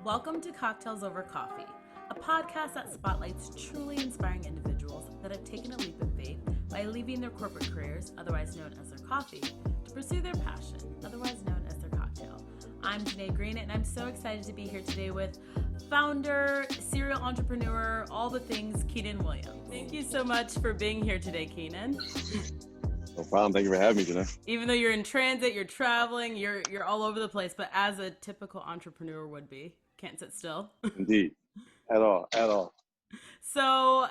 Welcome to Cocktails Over Coffee, a podcast that spotlights truly inspiring individuals that have taken a leap of faith by leaving their corporate careers, otherwise known as their coffee, to pursue their passion, otherwise known as their cocktail. I'm Janae Green, and I'm so excited to be here today with founder, serial entrepreneur, all the things, Keenan Williams. Thank you so much for being here today, Keenan. No problem. Thank you for having me, Janae. Even though you're in transit, you're traveling, you're all over the place, but as a typical entrepreneur would be, can't sit still. Indeed. At all. So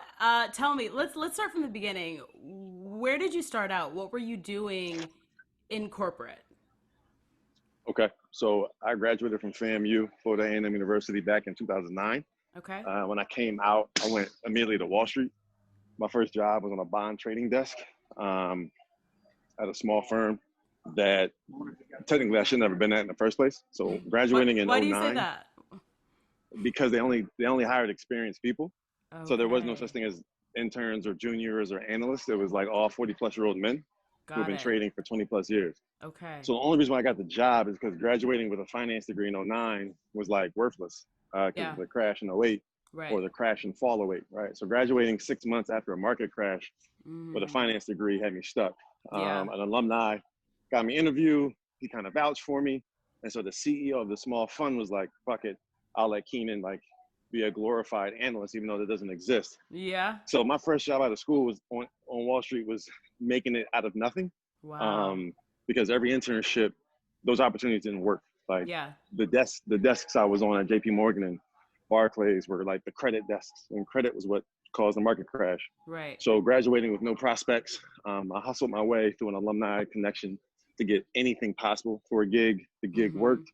tell me, let's start from the beginning. Where did you start out? What were you doing in corporate? Okay. So I graduated from FAMU, Florida A&M University, back in 2009. Okay. When I came out, I went immediately to Wall Street. My first job was on a bond trading desk at a small firm that technically I should never been at in the first place. So graduating in 2009. Why do you say that? Because they only hired experienced people. Okay. So there was no such thing as interns or juniors or analysts. It was like all 40-plus-year-old men who have been trading for 20-plus years. Okay. So the only reason why I got the job is because graduating with a finance degree in 2009 was like worthless because of the crash in 2008 or the crash and fall 2008, right? So graduating 6 months after a market crash with a finance degree had me stuck. An alumni got me an interview. He kind of vouched for me. And so the CEO of the small fund was like, fuck it, I'll let Keenan be a glorified analyst, even though that doesn't exist. Yeah. So my first job out of school was on Wall Street, was making it out of nothing. Wow. Because every internship, those opportunities didn't work. The desks I was on at JP Morgan and Barclays were like the credit desks, and credit was what caused the market crash. Right. So graduating with no prospects, I hustled my way through an alumni connection to get anything possible for a gig. The gig worked,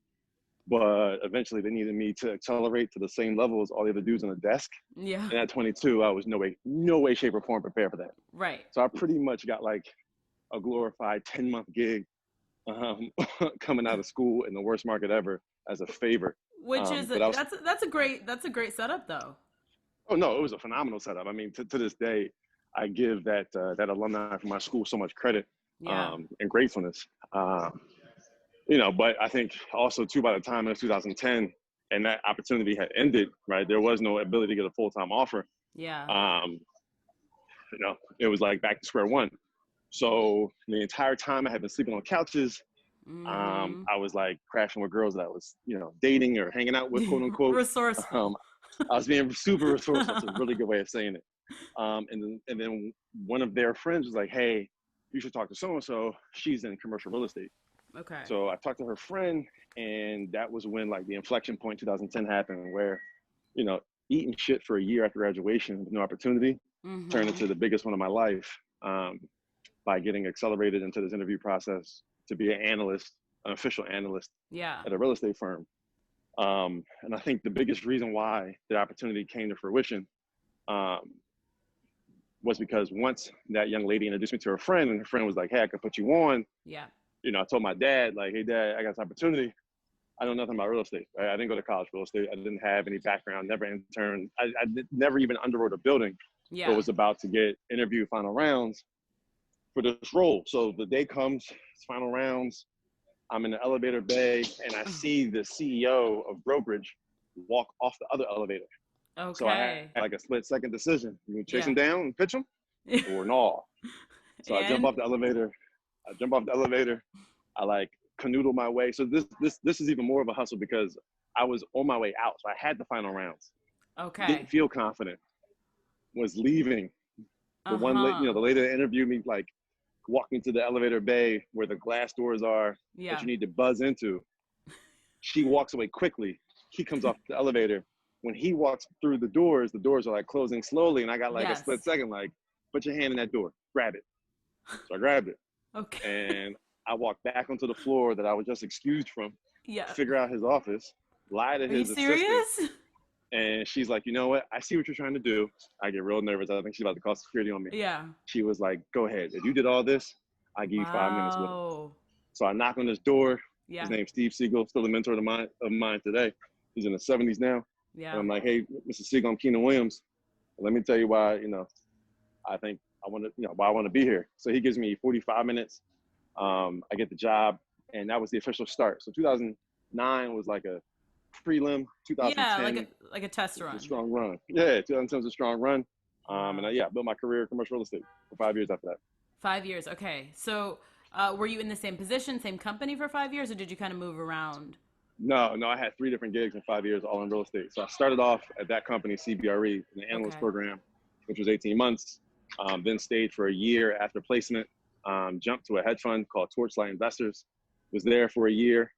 but eventually they needed me to accelerate to the same level as all the other dudes on the desk. Yeah. And at 22, I was no way, shape, or form prepared for that. Right. So I pretty much got like a glorified 10-month gig coming out of school in the worst market ever as a favor. Which is that's a great setup though. Oh no, it was a phenomenal setup. I mean, to this day, I give that alumni from my school so much credit and gratefulness. But I think also too, by the time it was 2010 and that opportunity had ended, right, there was no ability to get a full-time offer. Yeah. It was like back to square one. So the entire time I had been sleeping on couches. I was like crashing with girls that I was, dating or hanging out with, quote unquote. Resourceful. I was being super resourceful. That's a really good way of saying it. And then one of their friends was like, hey, you should talk to so-and-so. She's in commercial real estate. Okay. So I talked to her friend, and that was when like the inflection point 2010 happened where, eating shit for a year after graduation with no opportunity turned into the biggest one of my life by getting accelerated into this interview process to be an official analyst at a real estate firm. And I think the biggest reason why the opportunity came to fruition was because once that young lady introduced me to her friend, and her friend was like, hey, I could put you on. Yeah. I told my dad, like, hey, Dad, I got this opportunity. I know nothing about real estate. Right? I didn't go to college for real estate. I didn't have any background, never interned. I never even underwrote a building. Yeah. So I was about to get interview final rounds for this role. So the day comes, it's final rounds. I'm in the elevator bay, and I see the CEO of brokerage walk off the other elevator. Okay. So I had like a split-second decision. You chase him down and pitch him, or no. So I jump off the elevator. I like canoodle my way. So this is even more of a hustle because I was on my way out. So I had the final rounds. Okay. Didn't feel confident. Was leaving. The the lady that interviewed me, like, walking to the elevator bay where the glass doors are that you need to buzz into. She walks away quickly. He comes off the elevator. When he walks through the doors are like closing slowly. And I got like a split second, like, put your hand in that door, grab it. So I grabbed it. Okay. And I walked back onto the floor that I was just excused from. Yeah. Figure out his office, lie to his assistant. Are you serious? And she's like, you know what? I see what you're trying to do. I get real nervous. I think she's about to call security on me. Yeah. She was like, go ahead. If you did all this, I give you 5 minutes with it. So I knock on this door. Yeah. His name's Steve Siegel, still a mentor of mine today. He's in his 70s now. Yeah. And I'm like, hey, Mr. Siegel, I'm Keenan Williams. Let me tell you why, I think I want to, why I want to be here. So he gives me 45 minutes. I get the job, and that was the official start. So 2009 was like a prelim, 2010. Yeah, like a test run. A strong run. Yeah, 2010 was a strong run. And I built my career in commercial real estate for 5 years after that. 5 years, okay. So were you in the same position, same company for 5 years, or did you kind of move around? No, I had 3 different gigs in 5 years, all in real estate. So I started off at that company, CBRE, in the analyst program, which was 18 months. Then stayed for a year after placement. Jumped to a hedge fund called Torchlight Investors. Was there for a year.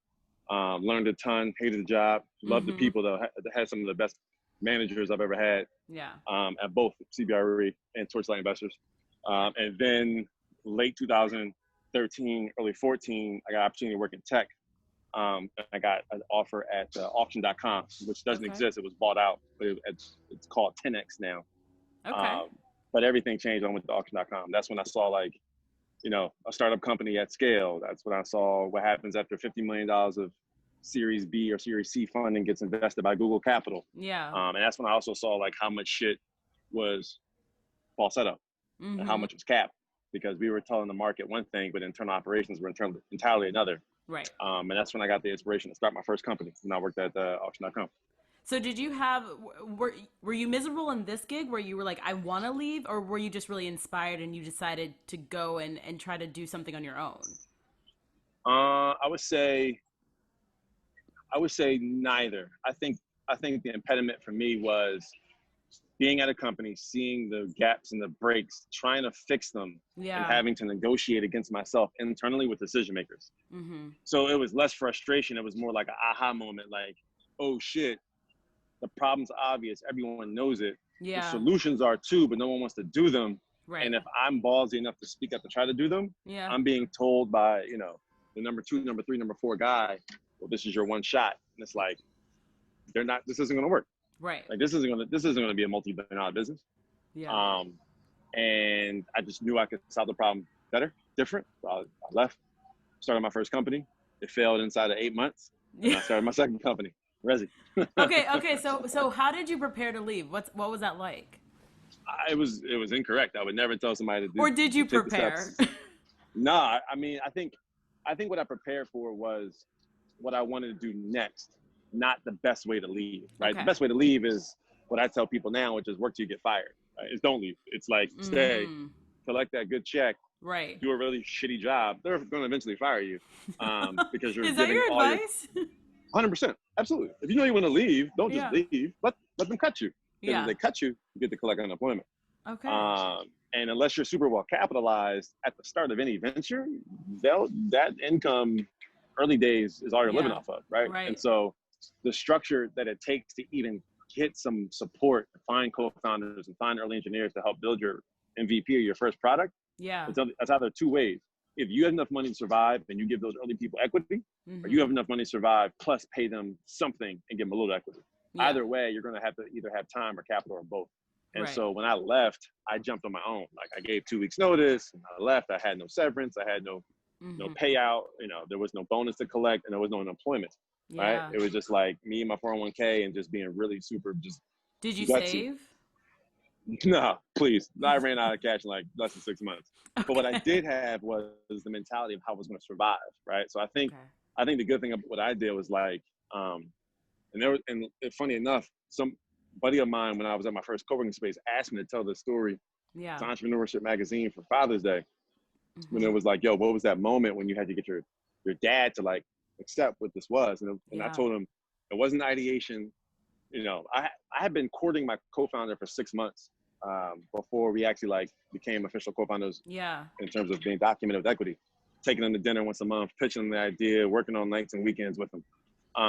Learned a ton, hated the job, loved the people, though. Had some of the best managers I've ever had. Yeah. At both CBRE and Torchlight Investors. And then late 2013, early 14, I got an opportunity to work in tech. I got an offer at auction.com, which doesn't exist. It was bought out, but it's called 10X now. Okay. But everything changed when I went to auction.com. That's when I saw, like, you know, a startup company at scale. That's when I saw what happens after $50 million of Series B or Series C funding gets invested by Google Capital. Yeah. And that's when I also saw, like, how much shit was falsetto and how much was capped, because we were telling the market one thing, but internal operations were entirely another. Right. And that's when I got the inspiration to start my first company, and I worked at auction.com. So did you were you miserable in this gig where you were like, I want to leave, or were you just really inspired and you decided to go and try to do something on your own? I would say neither. I think the impediment for me was being at a company, seeing the gaps and the breaks, trying to fix them, and having to negotiate against myself internally with decision makers. So it was less frustration. It was more like an aha moment, like, oh shit, the problem's obvious. Everyone knows it. The solutions are too, but no one wants to do them. Right. And if I'm ballsy enough to speak up to try to do them, I'm being told by, you know, the number 2, number 3, number 4 guy, well, this is your one shot. And it's like, this isn't going to work. Right. Like, this isn't going to be a multi-billion-dollar business. Yeah. And I just knew I could solve the problem better, different. So I left, started my first company. It failed inside of 8 months. And I started my second company, REZI. Okay. So how did you prepare to leave? What was that like? It was incorrect. I would never tell somebody to do. Or did you prepare? No, I mean, I think what I prepared for was what I wanted to do next, not the best way to leave. Right. Okay. The best way to leave is what I tell people now, which is work till you get fired. Right? It's don't leave. It's like stay, collect that good check. Right. Do a really shitty job. They're going to eventually fire you because you're. Is that your advice? 100%. Absolutely. If you know you want to leave, don't just leave. Let them cut you. Because if they cut you, you get to collect unemployment. Okay. And unless you're super well capitalized at the start of any venture, that income, early days, is all you're living off of, right? And so the structure that it takes to even get some support, to find co-founders and find early engineers to help build your MVP or your first product, that's either 2 ways. If you have enough money to survive and you give those early people equity, or you have enough money to survive plus pay them something and give them a little equity. Either way, you're going to have to either have time or capital or both. And so when I left, I jumped on my own. Like, I gave 2 weeks notice and I left. I had no severance. I had no payout. You know, there was no bonus to collect and there was no unemployment. Right. It was just like me and my 401k and just being really super just. Did you gutsy. save? No, please. I ran out of cash in like less than 6 months. Okay. But what I did have was the mentality of how I was going to survive. Right. So I think the good thing about what I did was like, and funny enough, some buddy of mine, when I was at my first co-working space, asked me to tell this story to Entrepreneurship magazine for Father's Day. When it was like, yo, what was that moment when you had to get your dad to like accept what this was? And I told him it wasn't ideation. You know, I had been courting my co-founder for 6 months before we actually like became official co-founders. In terms of being documented with equity, taking them to dinner once a month, pitching them the idea, working on nights and weekends with them.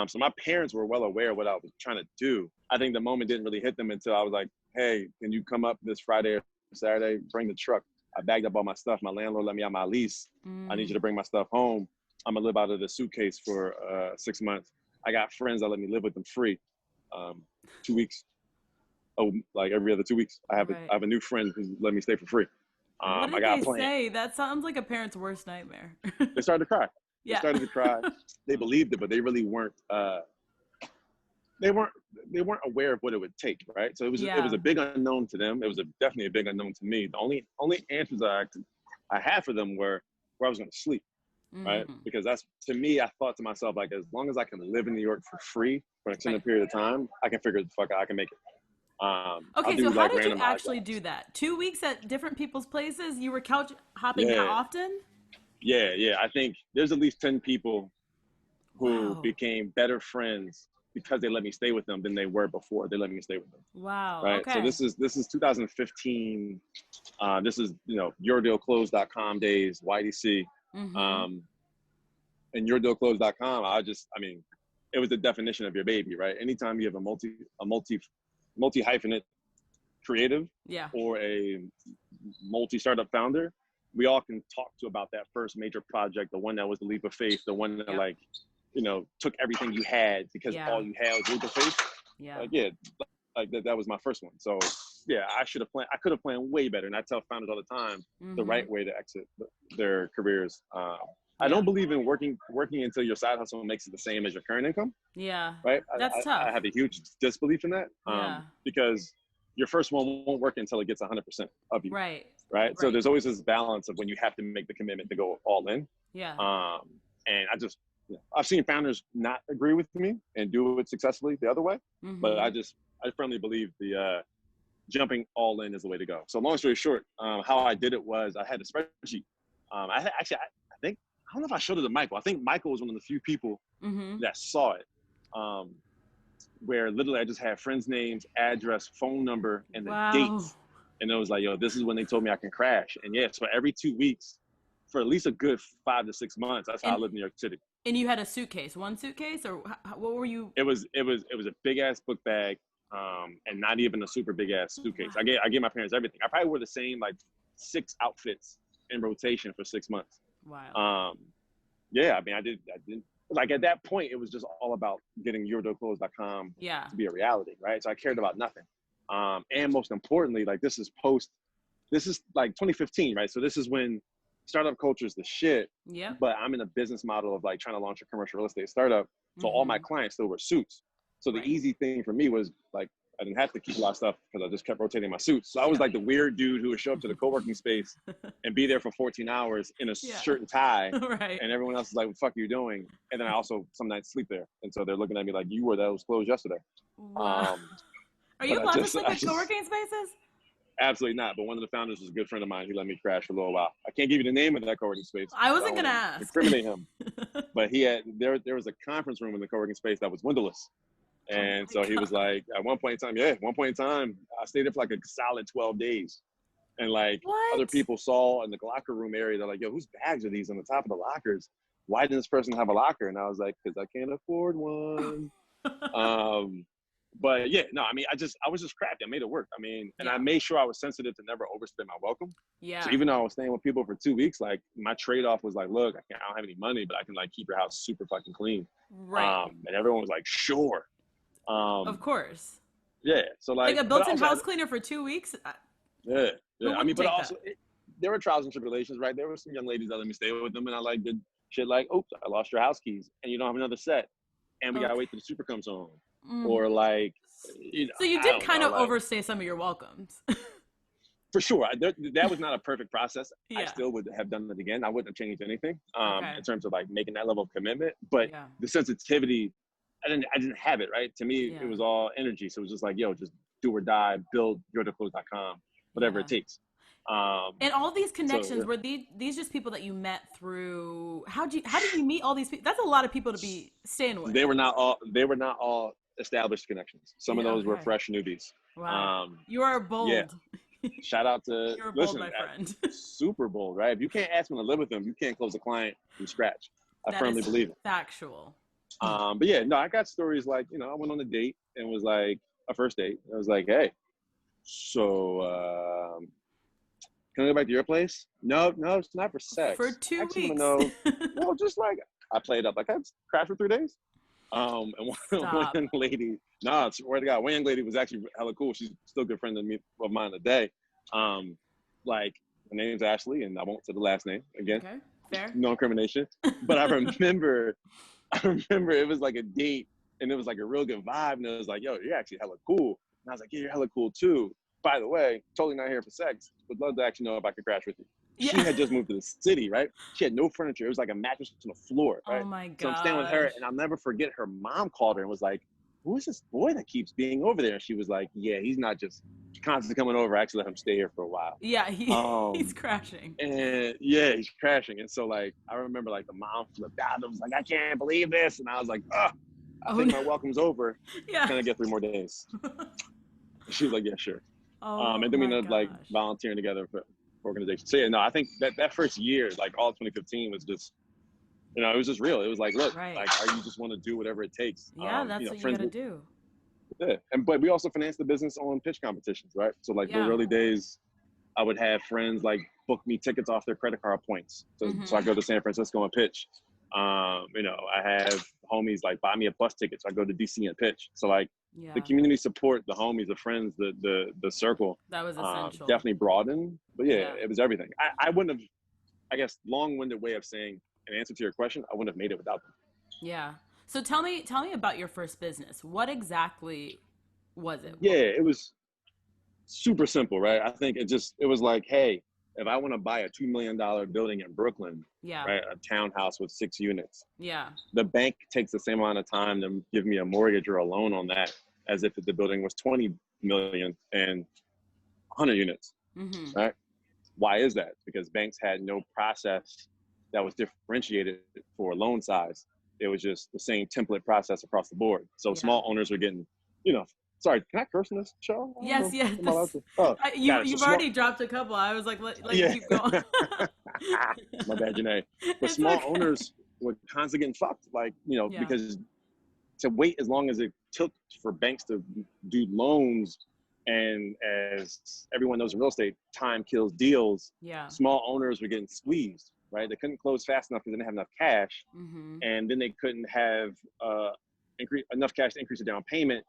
So my parents were well aware of what I was trying to do. I think the moment didn't really hit them until I was like, hey, can you come up this Friday or Saturday, bring the truck. I bagged up all my stuff. My landlord let me out my lease. I need you to bring my stuff home. I'm gonna live out of the suitcase for 6 months. I got friends that let me live with them free. 2 weeks. Oh, like every other 2 weeks. I have a new friend who let me stay for free. What did they say? That sounds like a parent's worst nightmare. They started to cry. They started to cry. They believed it, but they really weren't. They weren't aware of what it would take, right? So it was a big unknown to them. It was definitely a big unknown to me. The only answers I had for them were where I was going to sleep. right? Because that's, to me, I thought to myself, like, as long as I can live in New York for free for an extended period of time, I can figure the fuck out, I can make it. Okay, so how did you actually do that? 2 weeks at different people's places? You were couch hopping that often? Yeah. I think there's at least 10 people who became better friends because they let me stay with them than they were before they let me stay with them. Wow. Right. Okay. So this is 2015. This is, yourdealclose.com days, YDC. And yourdealclose.com, I mean, it was the definition of your baby, right? Anytime you have a multi-hyphenate creative or a multi-startup founder, we all can talk to about that first major project, the one that was the leap of faith, the one that took everything you had because all you had was leap of faith. That was my first one. So I could have planned way better. And I tell founders all the time, the right way to exit their careers. I don't believe in working until your side hustle makes it the same as your current income. Yeah. Right. That's tough. I have a huge disbelief in that. Because your first one won't work until it gets 100% of you. Right. So there's always this balance of when you have to make the commitment to go all in. Yeah. And I've seen founders not agree with me and do it successfully the other way. But I firmly believe the jumping all in is the way to go. So long story short, how I did it was I had a spreadsheet. I don't know if I showed it to Michael. I think Michael was one of the few people that saw it, where literally I just had friends' names, address, phone number, and the dates. And it was like, this is when they told me I can crash. And so every 2 weeks, for at least a good 5 to 6 months, that's how I lived in New York City. And you had a suitcase, one suitcase, or what were you? It was a big ass book bag, and not even a super big ass suitcase. I gave my parents everything. I probably wore the same 6 outfits in rotation for 6 months. Wow. I mean, I did at that point, it was just all about getting yourdealclose.com to be a reality, right? So I cared about nothing. And most importantly, this is 2015, right? So this is when startup culture is the shit. Yeah. But I'm in a business model of trying to launch a commercial real estate startup. So all my clients still wear suits. So the easy thing for me was I didn't have to keep a lot of stuff because I just kept rotating my suits. So I was the weird dude who would show up to the co-working space and be there for 14 hours in a shirt and tie. Right. And everyone else is like, what the fuck are you doing? And then I also some nights sleep there. And so they're looking at me like, you wore those clothes yesterday. Wow. Are you allowed to sleep at co-working spaces? Absolutely not. But one of the founders was a good friend of mine. He let me crash for a little while. I can't give you the name of that co-working space. I wasn't going to ask. Incriminate him. But there was a conference room in the co-working space that was windowless. And so he was like, at one point in time, I stayed there for a solid 12 days. And other people saw in the locker room area, they're like, yo, whose bags are these on the top of the lockers? Why didn't this person have a locker? And I was like, because I can't afford one. But I mean, I was just crafty. I made it work. I mean, and I made sure I was sensitive to never overstay my welcome. Yeah. So even though I was staying with people for 2 weeks, my trade-off was look, I don't have any money, but I can keep your house super fucking clean. Right. And everyone was like, sure. Of course. Yeah. So a built-in house cleaner for 2 weeks. Yeah. I mean, but also there were trials and tribulations, right? There were some young ladies that let me stay with them, and I did shit oops, I lost your house keys, and you don't have another set, and we gotta wait till the super comes home, or So you did kind of overstay some of your welcomes. For sure. That was not a perfect process. I still would have done it again. I wouldn't have changed anything in terms of making that level of commitment, but the sensitivity. I didn't have it, right? To me, it was all energy. So it was just just do or die, build yourdealclose.com, whatever it takes. And all these connections, were these just people that you met through? How did you meet all these people? That's a lot of people to be staying with. They were not all established connections. Some of those were fresh newbies. Wow. You are bold. Yeah. Shout out to You're bold, my friend. Super bold, right? If you can't ask them to live with them, you can't close a client from scratch. I firmly believe it. Factual. But I got stories I went on a date and was a first date. I was like, hey, so can I go back to your place? No, it's not for sex. For 2 weeks. No, just I played up. I crashed for 3 days. And one lady, swear to God, one young lady was actually hella cool. She's still a good friend of mine today. Her name's Ashley, and I won't say the last name again. Okay, fair. No incrimination. But I remember it was a date, and it was a real good vibe, and it was yo, you're actually hella cool. And I was like, yeah, you're hella cool too. By the way, totally not here for sex. Would love to actually know if I could crash with you. She had just moved to the city, right? She had no furniture. It was like a mattress on the floor, right? Oh my god. So I'm staying with her, and I'll never forget her mom called her and was like, who is this boy that keeps being over there? And she was like, yeah, he's not just constantly coming over. I actually let him stay here for a while. Yeah, he's crashing. And yeah, he's crashing. And so like, I remember like the mom flipped out and was like, I can't believe this. And I was like, I think my welcome's over. Yeah. Can I get 3 more days? She was like, yeah, sure. Oh, and then we ended up like volunteering together for organizations. So yeah, no, I think that first year, like all of 2015 was just, it was just real. It was like, look, like, you just want to do whatever it takes. Yeah, that's what you gotta do. Yeah, but we also financed the business on pitch competitions, right? So like those early days, I would have friends like book me tickets off their credit card points. So I go to San Francisco and pitch. I have homies like buy me a bus ticket, so I go to DC and pitch. So like the community support, the homies, the friends, the circle. That was essential. Definitely broadened. But yeah, it was everything. I wouldn't have, I guess, long-winded way of saying an answer to your question, I wouldn't have made it without them. Yeah. So tell me about your first business. What exactly was it? Yeah, it was super simple, right? I think it was like, hey, if I want to buy a $2 million building in Brooklyn, right, a townhouse with 6 units, the bank takes the same amount of time to give me a mortgage or a loan on that as if the building was 20 million and 100 units, right? Why is that? Because banks had no process that was differentiated for loan size. It was just the same template process across the board. So small owners are getting, sorry, can I curse in this show? Yes. You've already dropped a couple. I was like, let you keep going. My bad, Janae. But small owners were constantly getting fucked, because to wait as long as it took for banks to do loans, and as everyone knows in real estate, time kills deals. Small owners were getting squeezed, right? They couldn't close fast enough because they didn't have enough cash. And then they couldn't have enough cash to increase the down payment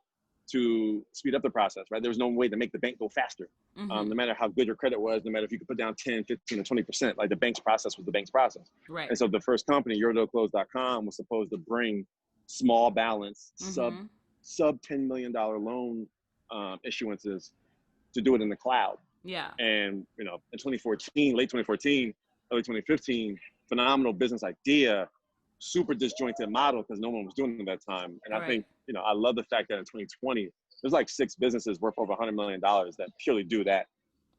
to speed up the process, right? There was no way to make the bank go faster. No matter how good your credit was, no matter if you could put down 10, 15, or 20%, like the bank's process was the bank's process. Right. And so the first company, YourDealClose.com, was supposed to bring small balance, sub $10 million loan issuances to do it in the cloud. Yeah. And, in 2014, late 2014, early 2015, phenomenal business idea, super disjointed model because no one was doing it at that time. And I think, I love the fact that in 2020, there's like 6 businesses worth over $100 million that purely do that,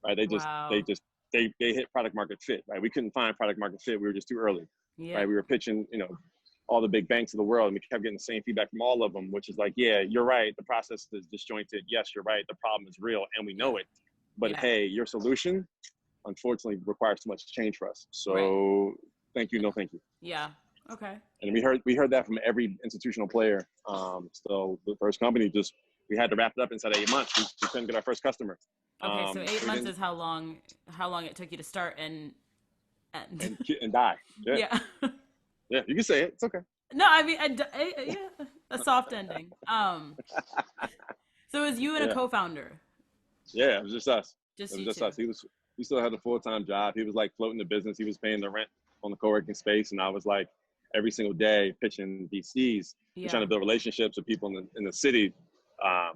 right? They hit product market fit, right? We couldn't find product market fit. We were just too early, right? We were pitching, all the big banks of the world, and we kept getting the same feedback from all of them, which is like, yeah, you're right. The process is disjointed. Yes, you're right. The problem is real and we know it. But hey, your solution, unfortunately, requires too much change for us. So thank you, no thank you. Yeah. Okay. And we heard that from every institutional player. So the first company we had to wrap it up inside 8 months. We couldn't get our first customer. Okay, so 8 months is how long it took you to start and die. Yeah. Yeah, you can say it. It's okay. No, I mean, a soft ending. So it was you and a co-founder. Yeah, it was just us. Just us. He still had a full-time job. He was like floating the business. He was paying the rent on the co-working space, and I was like every single day pitching VCs, trying to build relationships with people in the city. I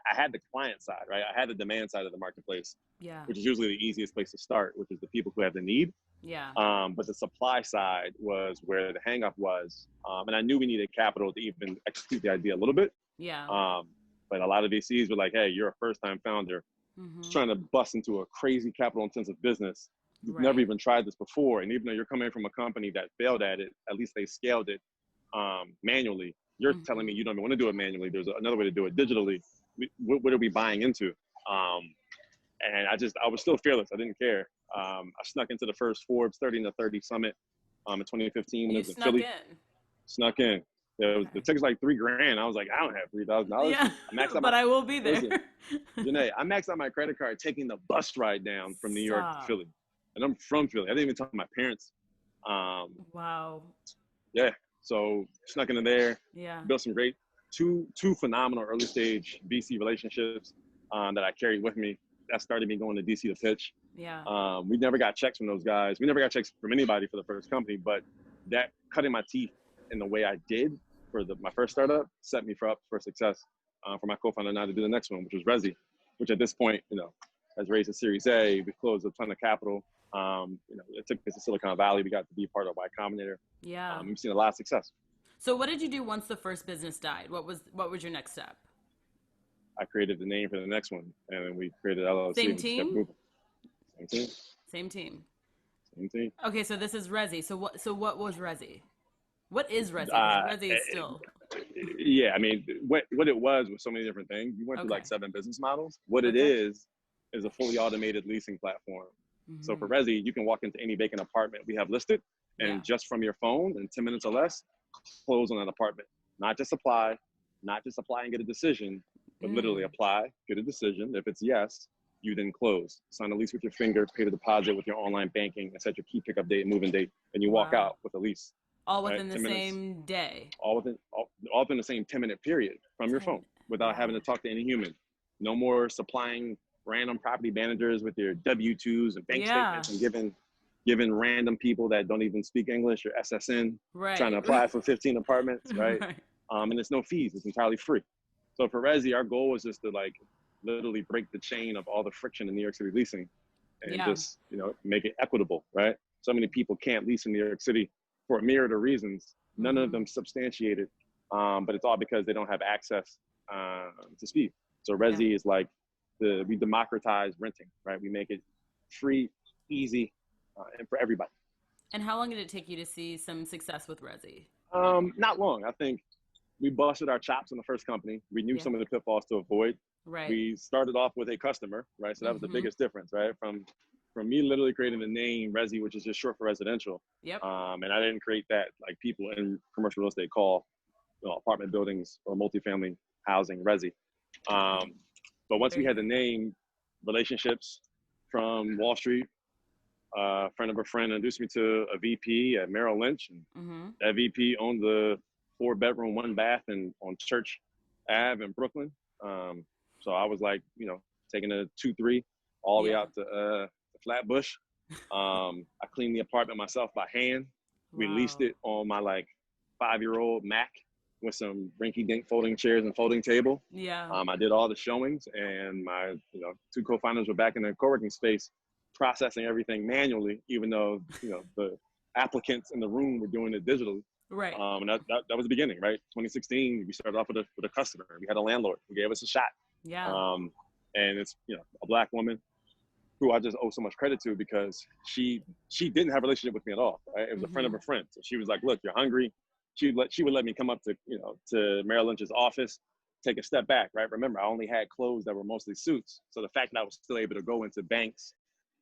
had the client side, right? I had the demand side of the marketplace, which is usually the easiest place to start, which is the people who have the need. But the supply side was where the hang up was. And I knew we needed capital to even execute the idea a little bit. But a lot of VCs were like, hey, you're a first-time founder trying to bust into a crazy capital-intensive business. You've never even tried this before. And even though you're coming from a company that failed at it, at least they scaled it manually. You're telling me you don't even want to do it manually. There's another way to do it digitally. What are we buying into? And I was still fearless. I didn't care. I snuck into the first Forbes 30 under 30 summit in 2015 when it was in Philly. Snuck in. The ticket's like $3,000. I was like, I don't have $3,000. Yeah, but I will be there. Listen, Janae, I maxed out my credit card taking the bus ride down from New York to Philly. And I'm from Philly. I didn't even tell my parents. Wow. Yeah. So snuck into there. Yeah. Built some great, two phenomenal early stage VC relationships that I carried with me. That started me going to DC to pitch. Yeah. We never got checks from those guys. We never got checks from anybody for the first company, but that cutting my teeth in the way I did for my first startup set me up for success for my co-founder now to do the next one, which was REZI, which at this point, has raised a Series A. We closed a ton of capital. It took us to Silicon Valley. We got to be part of Y-Combinator. Yeah. We've seen a lot of success. So what did you do once the first business died? What was your next step? I created the name for the next one, and then we created LLC. Same team? Same team. Same team. Same team. Okay, so this is REZI. So what was REZI? What is REZI? REZI is still. Yeah, I mean, what it was so many different things. We went through like 7 business models. What it is a fully automated leasing platform. Mm-hmm. So for REZI, you can walk into any vacant apartment we have listed, and just from your phone, in 10 minutes or less, close on that apartment. Not just apply and get a decision, but literally apply, get a decision. If it's yes, you then close. Sign a lease with your finger, pay the deposit with your online banking, and set your key pickup date and move-in date, and you walk out with a lease. All within the same day. All within the same 10-minute period from your phone, without having to talk to any human. No more supplying random property managers with your W-2s and bank statements and giving random people that don't even speak English or SSN trying to apply for 15 apartments, right? And it's no fees. It's entirely free. So for REZI, our goal was just to like literally break the chain of all the friction in New York City leasing and just, make it equitable, right? So many people can't lease in New York City for a myriad of reasons. None of them substantiated, but it's all because they don't have access to speed. So REZI is like we democratize renting, right? We make it free, easy, and for everybody. And how long did it take you to see some success with REZI? Not long. I think we busted our chops in the first company. We knew some of the pitfalls to avoid. Right. We started off with a customer, right? So that was the biggest difference, right? From me literally creating the name REZI, which is just short for residential. Yep. And I didn't create that like people in commercial real estate call apartment buildings or multifamily housing REZI. But once we had the name, relationships from Wall Street, a friend of a friend introduced me to a VP at Merrill Lynch. And that VP owned the 4-bedroom, 1-bath on Church Ave in Brooklyn. So I was like, taking a 2-3 all the way out to Flatbush. I cleaned the apartment myself by hand. We leased it on my like 5-year-old Mac with some rinky-dink folding chairs and folding table. I did all the showings, and my 2 co-founders were back in the co-working space processing everything manually, even though the applicants in the room were doing it digitally. Right. And that was the beginning, right? 2016, we started off with a customer. We had a landlord who gave us a shot. And it's a Black woman who I just owe so much credit to because she didn't have a relationship with me at all. Right? It was a friend of a friend. So she was like, "Look, you're hungry." She would let me come up to to Merrill Lynch's office, take a step back. Right? Remember, I only had clothes that were mostly suits. So the fact that I was still able to go into banks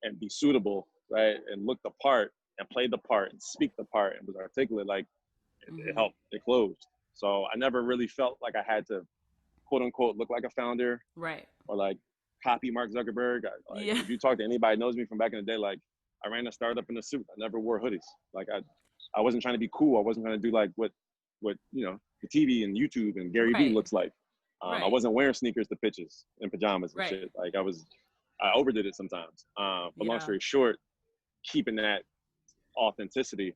and be suitable, right, and look the part and play the part and speak the part and was articulate, like it helped. It closed. So I never really felt like I had to, quote unquote, look like a founder, right, or like copy Mark Zuckerberg. If you talk to anybody who knows me from back in the day, like I ran a startup in a suit. I never wore hoodies. Like I wasn't trying to be cool. I wasn't trying to do like what the TV and YouTube and Gary Vee looks like. I wasn't wearing sneakers to pitches and pajamas and shit. Like I overdid it sometimes. But long story short, keeping that authenticity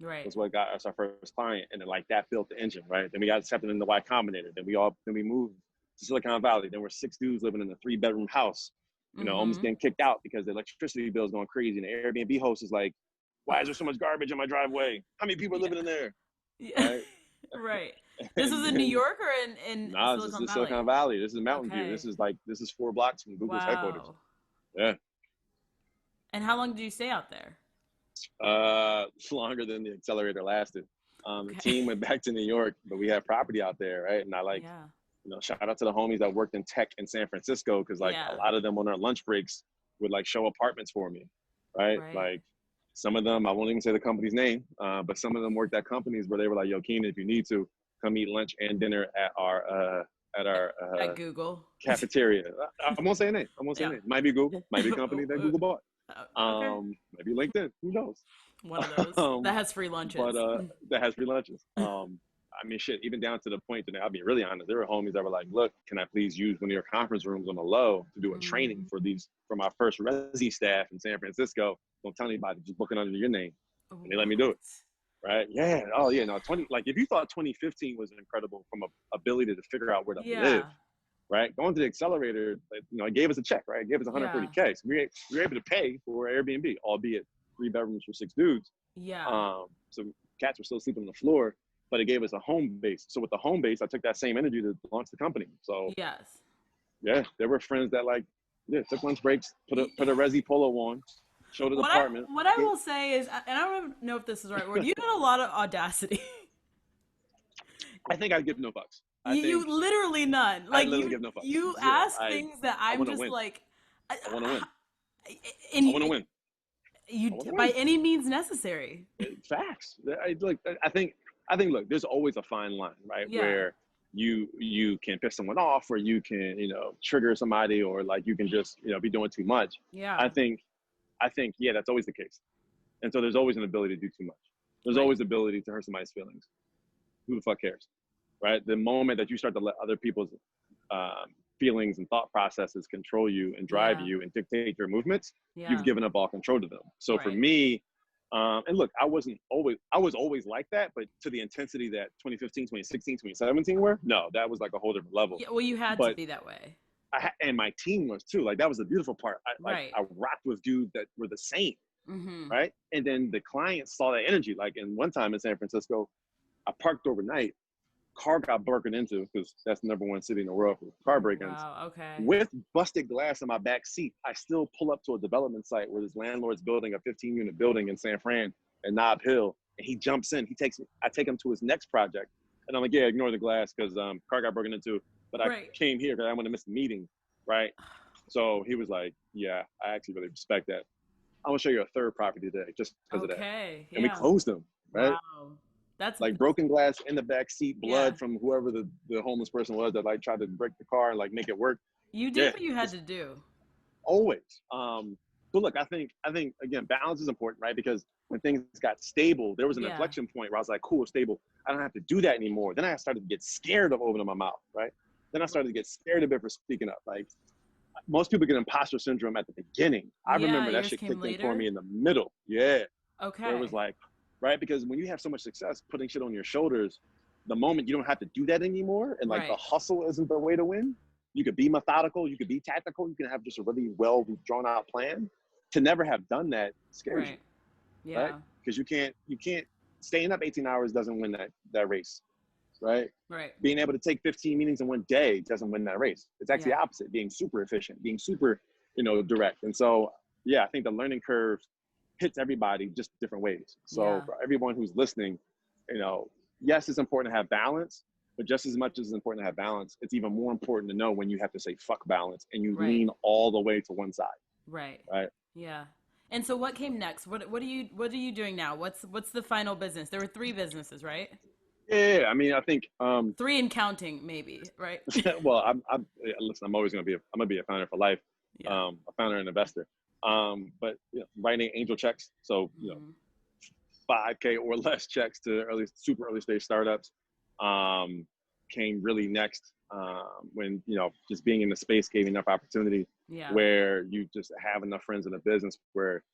was what got us our first client, and then like that built the engine, right? Then we got accepted in the Y-Combinator. Then we moved to Silicon Valley. Then we're 6 dudes living in a 3-bedroom house, almost getting kicked out because the electricity bill's going crazy. And the Airbnb host is like, "Why is there so much garbage in my driveway? How many people are living in there?" Right. Right. This was in New York or in Silicon Valley? This is Silicon Valley. This is Mountain View. This is 4 blocks from Google's headquarters. Yeah. And how long did you stay out there? Longer than the accelerator lasted. The team went back to New York, but we had property out there, right? And I shout out to the homies that worked in tech in San Francisco, because a lot of them on their lunch breaks would like show apartments for me, right? Like some of them, I won't even say the company's name, but some of them worked at companies where they were like, "Yo, Keenan, if you need to, come eat lunch and dinner at our at Google cafeteria." I won't say a name. It might be Google, might be a company that Google bought. Maybe LinkedIn, who knows? One of those that has free lunches. But that has free lunches. I mean, shit, even down to the point that I'll be really honest, there were homies that were like, "Look, can I please use one of your conference rooms on the low to do a training for my first REZI staff in San Francisco? Don't tell anybody, just book it under your name." And they let me do it. Right? Yeah. Oh yeah. No, if you thought 2015 was incredible from a ability to figure out where to live, right? Going to the accelerator, it gave us a check, right? It gave us 140K. So we were able to pay for Airbnb, albeit 3 bedrooms for 6 dudes. Yeah. So cats were still sleeping on the floor, but it gave us a home base. So with the home base, I took that same energy to launch the company. So yes. Yeah, there were friends that took lunch breaks, put a REZI polo on, showed the apartment. What I will say is, and I don't know if this is the right word, you had a lot of audacity. I think I'd give no fucks. You literally none. Like, I literally give no fucks. You ask things that I'm just win. like, I want to win. And I want to win. You by any means necessary. Facts. I think look, there's always a fine line, right? Yeah. Where you can piss someone off, or you can, trigger somebody, or like you can just, be doing too much. Yeah. I think, yeah, that's always the case. And so there's always an ability to do too much. There's always the ability to hurt somebody's feelings. Who the fuck cares? Right? The moment that you start to let other people's feelings and thought processes control you and drive you and dictate your movements, you've given up all control to them. So for me, and look, I was always like that, but to the intensity that 2015, 2016, 2017 were, no, that was like a whole different level. Yeah, well, you had to be that way. And my team was too. Like, that was the beautiful part. I rocked with dudes that were the same, right? And then the clients saw that energy. Like, in one time in San Francisco, I parked overnight. Car got broken into, because that's the #1 city in the world for car break-ins. Wow, okay. With busted glass in my back seat, I still pull up to a development site where this landlord's building a 15-unit building in San Fran and Nob Hill, and he jumps in. I take him to his next project, and I'm like, yeah, ignore the glass because car got broken into, but I came here because I want to miss the meeting, right? So he was like, yeah, I actually really respect that. I'm gonna show you a third property today just because of that. And we closed them, right? Wow. That's like broken glass in the back seat, blood from whoever the homeless person was that like tried to break the car and like make it work. You did what you had to do. Always. But look, I think again, balance is important, right? Because when things got stable, there was an inflection point where I was like, cool, stable. I don't have to do that anymore. Then I started to get scared of opening my mouth, right? Then I started to get scared a bit for speaking up. Like, most people get imposter syndrome at the beginning. I remember that shit kicked in for me in the middle. Yeah. Okay. Where it was like, right? Because when you have so much success, putting shit on your shoulders, the moment you don't have to do that anymore, and like the hustle isn't the way to win. You could be methodical, you could be tactical, you can have just a really well drawn out plan. To never have done that scares you. Yeah. Right? Because you can't staying up 18 hours doesn't win that race. Right? Right. Being able to take 15 meetings in one day doesn't win that race. It's actually the opposite, being super efficient, being super, direct. And so, yeah, I think the learning curve hits everybody just different ways. So for everyone who's listening, yes, it's important to have balance, but just as much as it's important to have balance, it's even more important to know when you have to say fuck balance and you lean all the way to one side. Right. Right. Yeah. And so what came next? What are you doing now? What's the final business? There were 3 businesses, right? Yeah, I mean, I think 3 and counting, maybe, right? Well, listen, I'm always gonna be a founder for life, a founder and investor. But writing angel checks, so $5K or less checks to super early stage startups came really next when just being in the space gave enough opportunity where you just have enough friends in the business where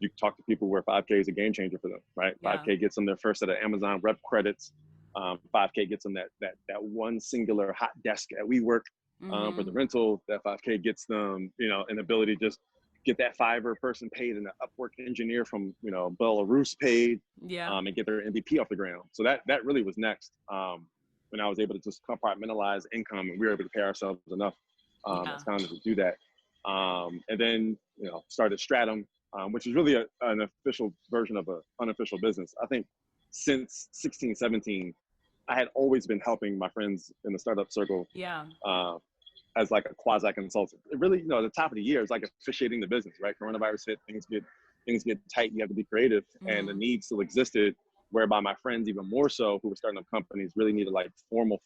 you talk to people where 5K is a game changer for them, right? 5K gets them their first set of Amazon rep credits. 5K gets them that one singular hot desk at WeWork for the rental. That 5K gets them, an ability to just get that Fiverr person paid and an Upwork engineer from, Belarus paid and get their MVP off the ground. So that really was next when I was able to just compartmentalize income and we were able to pay ourselves enough as founders to do that. And then, started Stratum, which is really an official version of an unofficial business. I think since 16, 17, I had always been helping my friends in the startup circle as like a quasi consultant. It really, at the top of the year, it's like officiating the business, right? Coronavirus hit, things get tight, you have to be creative. And the need still existed, whereby my friends, even more so, who were starting up companies, really needed like formal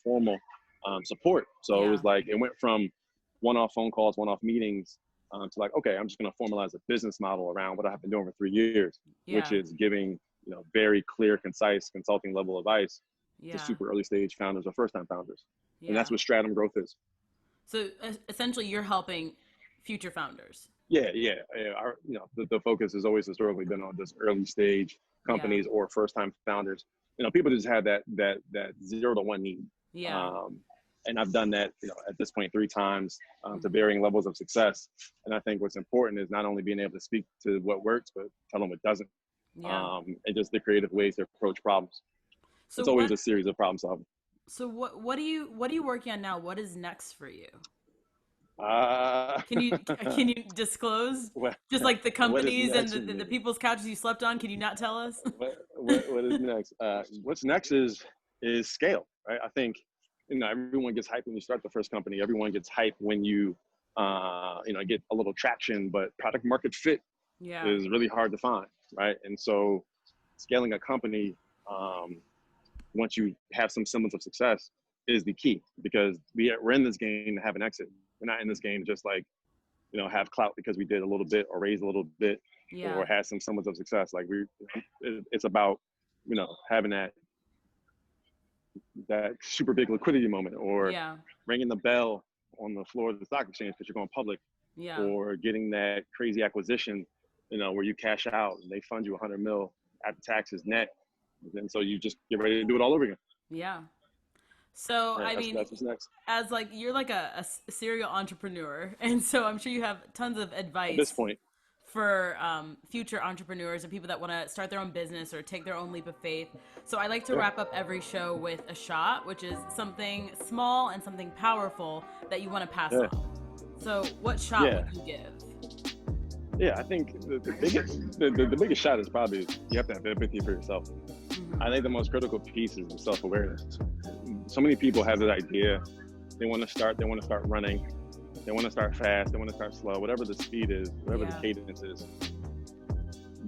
support. So it was like, it went from one-off phone calls, one-off meetings, to like, okay, I'm just going to formalize a business model around what I've been doing for 3 years, which is giving, very clear, concise consulting level advice to super early stage founders or first time founders. And that's what Stratum growth is. So essentially you're helping future founders. Yeah. The focus has always historically been on just early stage companies or first time founders. People just have that 0 to 1 need. And I've done that, at this point 3 times to varying levels of success. And I think what's important is not only being able to speak to what works, but tell them what doesn't. Yeah. And just the creative ways to approach problems. So it's always a series of problem solving. So what are you working on now? What is next for you? Can you disclose just like the companies and the people's couches you slept on? Can you not tell us? What is next? What's next is scale, right? I think everyone gets hyped when you start the first company. Everyone gets hyped when you get a little traction, but product market fit is really hard to find, right? And so scaling a company, once you have some semblance of success, is the key, because we're in this game to have an exit. We're not in this game to just have clout because we did a little bit or raised a little bit or had some semblance of success. Like it's about, having that super big liquidity moment, or ringing the bell on the floor of the stock exchange because you're going public, or getting that crazy acquisition, where you cash out and they fund you 100 mil after taxes net. And so you just get ready to do it all over again. Yeah. So, that's what's next. As you're like a serial entrepreneur, and so I'm sure you have tons of advice at this point for future entrepreneurs and people that want to start their own business or take their own leap of faith. So I like to wrap up every show with a shot, which is something small and something powerful that you want to pass on. So what shot would you give? Yeah, I think the biggest shot is probably you have to have empathy for yourself. Mm-hmm. I think the most critical piece is the self-awareness. So many people have this idea, they want to start running, they want to start fast, they want to start slow, whatever the speed is, whatever the cadence is.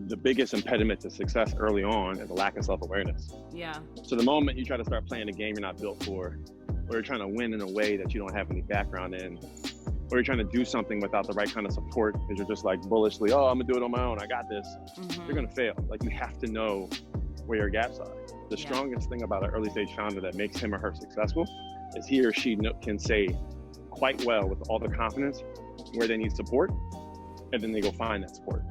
The biggest impediment to success early on is a lack of self-awareness. Yeah. So the moment you try to start playing a game you're not built for, or you're trying to win in a way that you don't have any background in, or you're trying to do something without the right kind of support because you're just bullishly, I'm gonna do it on my own, I got this. Mm-hmm. You're gonna fail. You have to know where your gaps are. The strongest thing about an early stage founder that makes him or her successful is he or she can say quite well with all the confidence where they need support, and then they go find that support,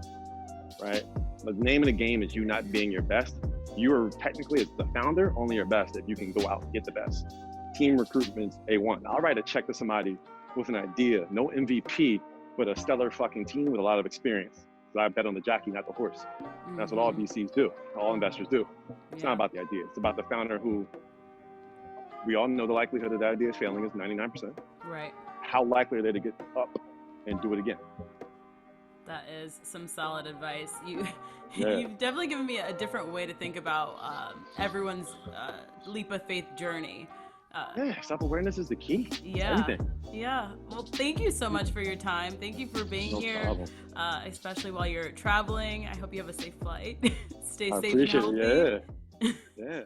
right? The name of the game is you not being your best. You are technically, as the founder, only your best if you can go out and get the best. Team recruitment's A1. I'll write a check to somebody with an idea, no MVP, but a stellar fucking team with a lot of experience. So I bet on the jockey, not the horse. Mm-hmm. That's what all VCs do, all investors do. It's not about the idea. It's about the founder who, we all know the likelihood of that idea is failing is 99%. Right. How likely are they to get up and do it again? That is some solid advice. You've definitely given me a different way to think about everyone's leap of faith journey. Self-awareness is the key. Everything. Yeah. Well, thank you so much for your time. Thank you for being here, especially while you're traveling. I hope you have a safe flight. Stay safe and healthy. I appreciate it. Yeah.